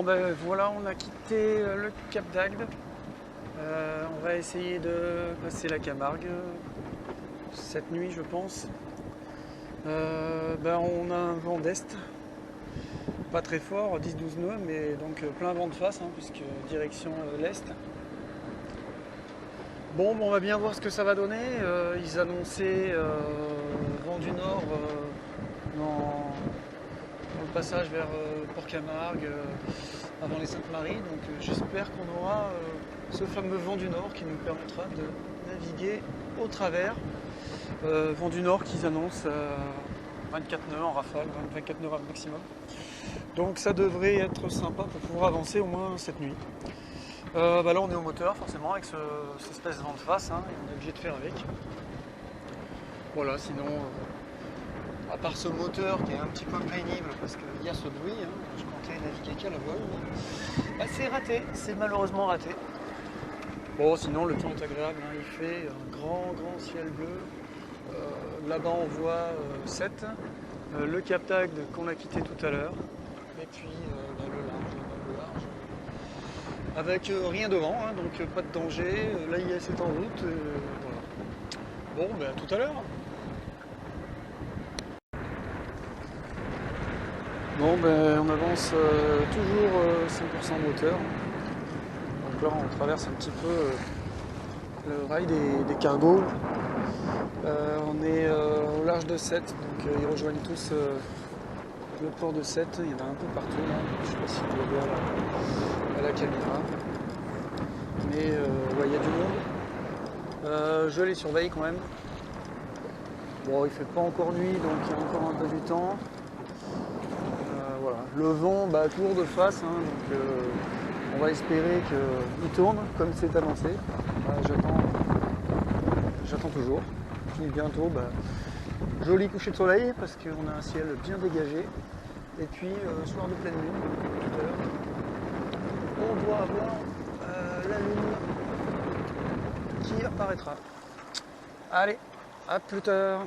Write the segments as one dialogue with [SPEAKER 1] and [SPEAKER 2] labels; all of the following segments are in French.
[SPEAKER 1] ben voilà, on a quitté le Cap d'Agde. On va essayer de passer la Camargue cette nuit, je pense. On a un vent d'est, pas très fort, 10-12 nœuds, mais donc plein vent de face, puisque direction l'est. Bon, on va bien voir ce que ça va donner. Ils annonçaient vent du nord dans le passage vers Port-Camargue, avant les Saintes-Maries. Donc j'espère qu'on aura ce fameux vent du nord qui nous permettra de naviguer au travers. Vent du nord qu'ils annoncent 24 nœuds en rafale, 24 nœuds maximum. Donc ça devrait être sympa pour pouvoir avancer au moins cette nuit. Là on est au moteur forcément avec cette espèce de vent de face, et on est obligé de faire avec. Voilà, sinon à part ce moteur qui est un petit peu pénible parce qu'il y a ce bruit, je comptais naviguer qu'à la voile, mais c'est raté, c'est malheureusement raté. Bon, sinon le temps est agréable, il fait un grand ciel bleu. Là-bas on voit 7, le Cap d'Agde qu'on a quitté tout à l'heure, et puis le large, avec rien devant, donc pas de danger. L'AIS est en route, voilà. Bon, à tout à l'heure. Bon, on avance toujours 100% moteur. Donc là, on traverse un petit peu le rail des cargos. On est au large de Sète, donc ils rejoignent tous le port de Sète. Il y en a un peu partout, là. Je ne sais pas si vous le voyez à la caméra. Mais il y a du monde. Je les surveille quand même. Bon, il fait pas encore nuit, donc il y a encore un peu du temps. Voilà. Le vent toujours de face, donc on va espérer qu'il tourne comme c'est annoncé. J'attends toujours. Puis bientôt, joli coucher de soleil parce qu'on a un ciel bien dégagé. Et puis soir de pleine lune, tout à l'heure, on doit avoir la lune qui apparaîtra. Allez, à plus tard.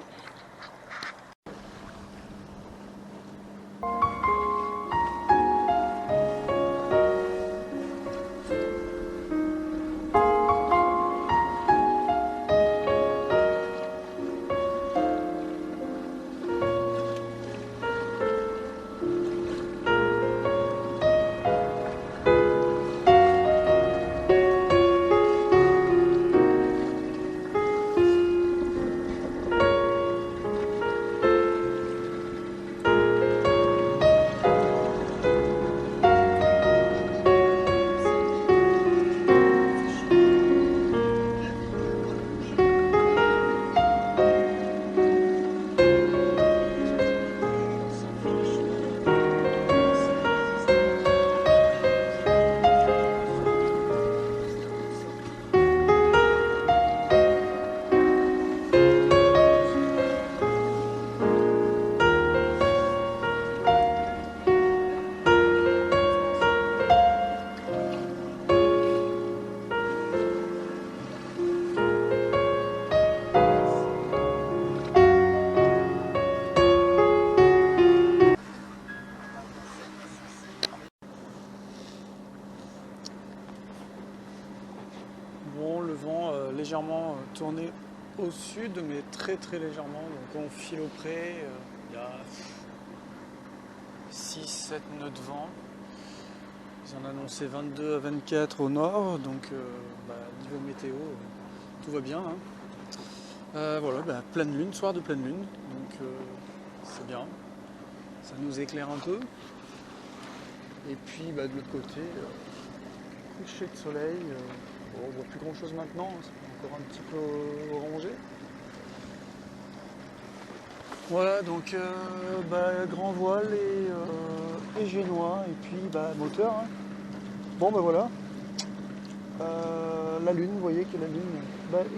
[SPEAKER 1] Bon, le vent légèrement tourné au sud, mais très légèrement. Donc on file au près, il y a 6-7 nœuds de vent. Ils en annonçaient 22 à 24 au nord, donc niveau météo, tout va bien. Voilà, pleine lune, soir de pleine lune, donc c'est bien. Ça nous éclaire un peu. Et puis de l'autre côté, coucher de soleil. Bon, on voit plus grand chose maintenant, c'est encore un petit peu orangé. Voilà, donc grand voile et génois, et puis moteur. Bon voilà. La lune, vous voyez que la lune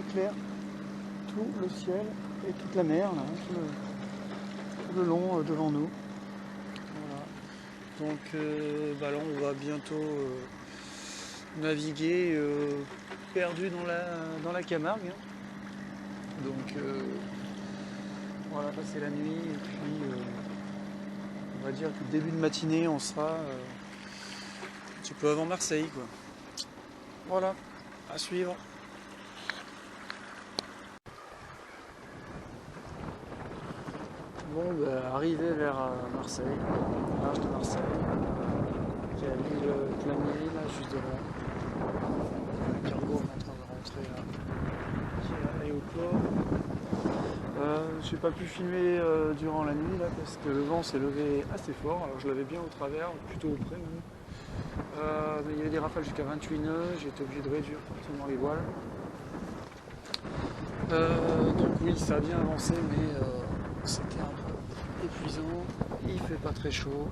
[SPEAKER 1] éclaire tout le ciel et toute la mer, là, tout le long devant nous. Voilà. Donc là on va bientôt naviguer perdu dans la Camargue. Donc voilà, passer la nuit et puis on va dire que début de matinée on sera petit peu avant Marseille, quoi. Voilà, à suivre. Bon, bah, arrivé vers Marseille, large de Marseille, il y a l'île Planier, là, juste devant. Le cargo est en train de rentrer, là, qui est allé au port. J'ai pas pu filmer durant la nuit, là, parce que le vent s'est levé assez fort. Alors, je l'avais bien au travers, plutôt au près, même. Mais il y avait des rafales jusqu'à 28 nœuds, j'ai été obligé de réduire fortement les voiles. Donc oui, ça a bien avancé, mais c'était un peu épuisant, il fait pas très chaud.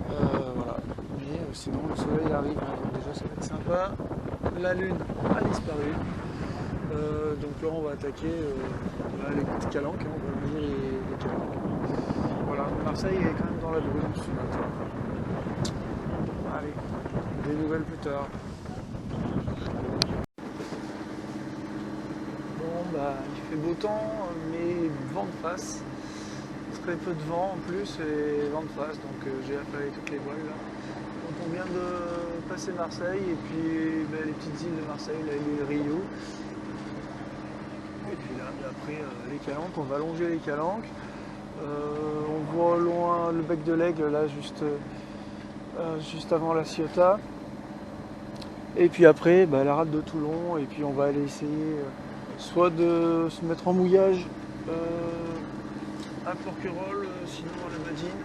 [SPEAKER 1] Voilà. Mais sinon le soleil arrive, hein, donc déjà ça va être sympa. La lune a disparu. Donc là on va attaquer les calanques, hein, on va venir les calanques. Voilà, Marseille est quand même dans la brume ce matin. Allez, des nouvelles plus tard. Bon bah il fait beau temps, mais vent de face. Très peu de vent en plus et vent de face, donc j'ai affalé toutes les voiles là. Donc on vient de passer Marseille et puis les petites îles de Marseille, là, l'île Rio. Et puis là, après les calanques, on va longer les calanques. On voit au loin le bec de l'Aigle là, juste avant la Ciotat. Et puis après la rade de Toulon, et puis on va aller essayer soit de se mettre en mouillage à Porquerolles, sinon à la Badine,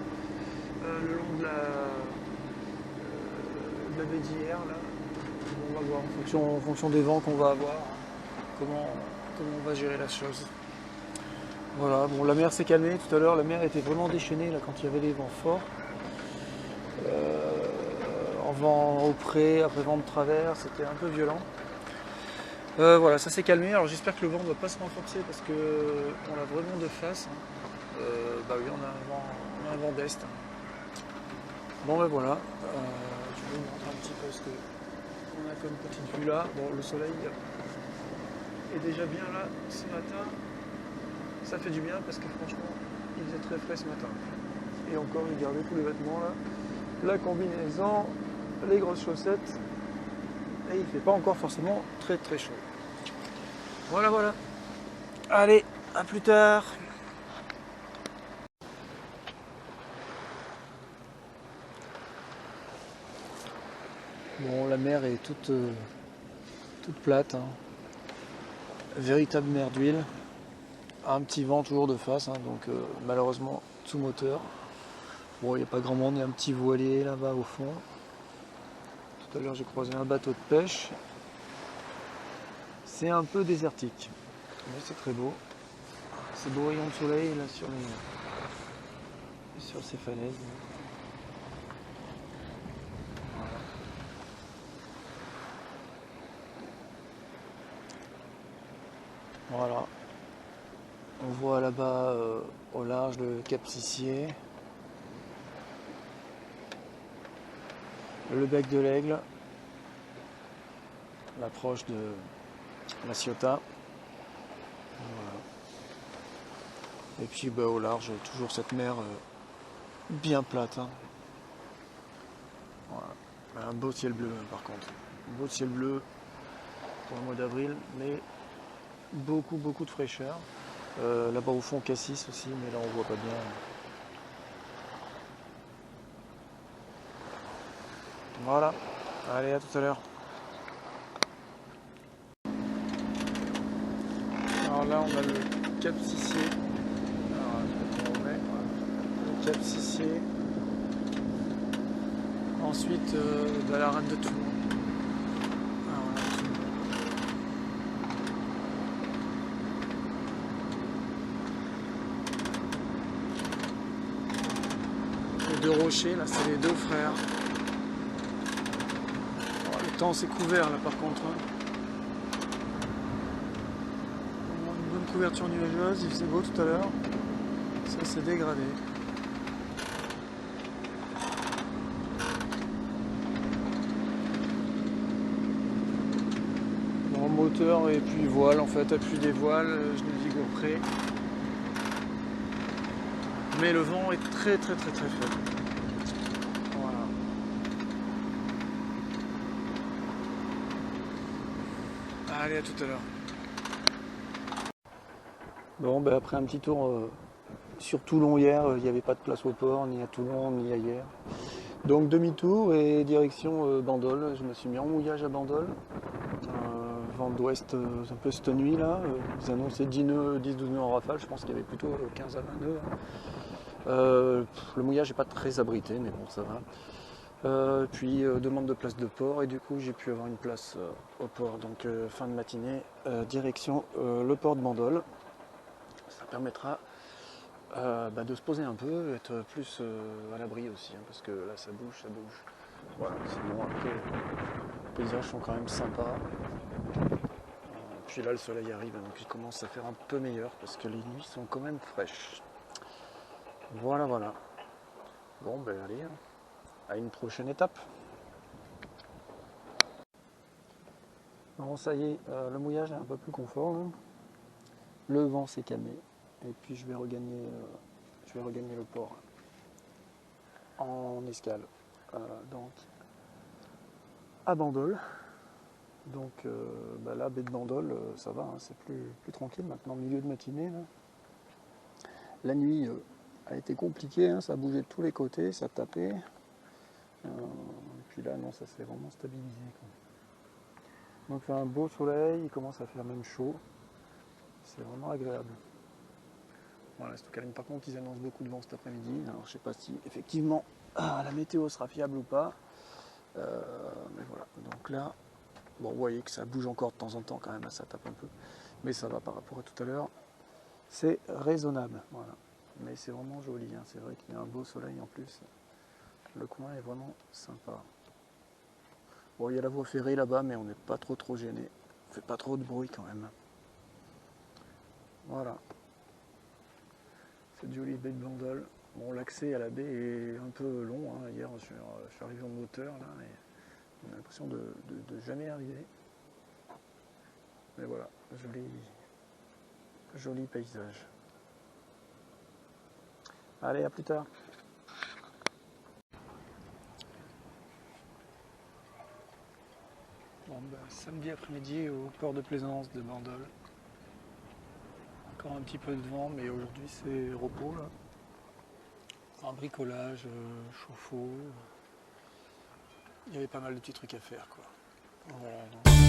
[SPEAKER 1] le long de la baie d'hier, là. On va voir en fonction des vents qu'on va avoir, comment on va gérer la chose. Voilà, bon, la mer s'est calmée tout à l'heure, la mer était vraiment déchaînée là, quand il y avait des vents forts. En vent au près, après vent de travers, c'était un peu violent. Voilà, ça s'est calmé, alors j'espère que le vent ne va pas se renforcer parce qu'on l'a vraiment de face. Hein. Bah oui, on a un vent d'est. Bon ben voilà, je vais vous montrer un petit peu ce qu'on a comme petite vue là. Bon, le soleil est déjà bien là ce matin. Ça fait du bien parce que franchement, il faisait très frais ce matin. Et encore, j'ai gardé tous les vêtements là. La combinaison, les grosses chaussettes. Et il ne fait pas encore forcément très très chaud. Voilà, voilà. Allez, à plus tard. Bon, la mer est toute plate, hein. Véritable mer d'huile. Un petit vent toujours de face, hein, donc malheureusement sous moteur. Bon, il n'y a pas grand monde, il y a un petit voilier là-bas au fond. Tout à l'heure j'ai croisé un bateau de pêche. C'est un peu désertique, mais c'est très beau. Ces beaux rayons de soleil là sur ces falaises. Voilà. On voit là-bas au large le Cap Sissier, le bec de l'Aigle, l'approche de la Ciotat. Voilà. Et puis au large, toujours cette mer bien plate. Hein. Voilà. Un beau ciel bleu par contre. Un beau ciel bleu pour le mois d'avril, mais beaucoup de fraîcheur. Là-bas au fond Cassis aussi, mais là on voit pas bien. Voilà, allez, à tout à l'heure. Alors là on a le Cap Sissier. Alors, on remet, le Cap Sissier. Ensuite la rade de Toulon. Les deux rochers, là c'est les deux frères. Alors, le temps s'est couvert là par contre. Hein. Une bonne couverture nuageuse, il faisait beau tout à l'heure. Ça s'est dégradé. Bon, moteur et puis voile, en fait, appui des voiles, je navigue au près. Mais le vent est très faible. Voilà. Allez, à tout à l'heure. Bon, ben après un petit tour sur Toulon hier, il n'y avait pas de place au port, ni à Toulon, ni ailleurs. Donc demi-tour et direction Bandol. Je me suis mis en mouillage à Bandol. Vent d'ouest un peu cette nuit là. Ils annonçaient 10 nœuds, 10-12 nœuds en rafale. Je pense qu'il y avait plutôt 15 à 20 nœuds. Le mouillage n'est pas très abrité, mais bon, ça va. Puis demande de place de port, et du coup j'ai pu avoir une place au port. Donc fin de matinée, direction le port de Bandol. Ça permettra de se poser un peu, être plus à l'abri aussi, hein, parce que là ça bouge, ça bouge. Voilà, sinon après les paysages sont quand même sympas. Puis là le soleil arrive, donc il commence à faire un peu meilleur parce que les nuits sont quand même fraîches. Voilà, voilà. Bon ben allez, à une prochaine étape. Bon, ça y est, le mouillage est un peu plus confort là. Le vent s'est calmé et puis je vais regagner le port en escale, donc à Bandol. Donc là, baie de Bandol, ça va, hein, c'est plus tranquille maintenant, milieu de matinée là. La nuit a été compliquée, hein, ça bougeait de tous les côtés, ça tapait. Et puis là non, ça s'est vraiment stabilisé, quoi. Donc il fait un beau soleil, il commence à faire même chaud. C'est vraiment agréable. Voilà, Stoccaline, par contre, ils annoncent beaucoup de vent cet après-midi. Alors, je sais pas si effectivement la météo sera fiable ou pas. Mais voilà. Donc là, bon, vous voyez que ça bouge encore de temps en temps quand même, ça tape un peu. Mais ça va par rapport à tout à l'heure. C'est raisonnable. Voilà. Mais c'est vraiment joli, hein. C'est vrai qu'il y a un beau soleil en plus. Le coin est vraiment sympa. Bon, il y a la voie ferrée là-bas, mais on n'est pas trop gêné. On fait pas trop de bruit quand même. Voilà. Cette jolie baie de Bandol. Bon, l'accès à la baie est un peu long, hein. Hier, je suis arrivé en moteur là, et on a l'impression de jamais arriver. Mais voilà, joli paysage. Allez, à plus tard. Bon, samedi après-midi au port de plaisance de Bandol. Encore un petit peu de vent, mais aujourd'hui c'est repos là. Un bricolage, chauffe-eau. Il y avait pas mal de petits trucs à faire, quoi. Voilà, donc.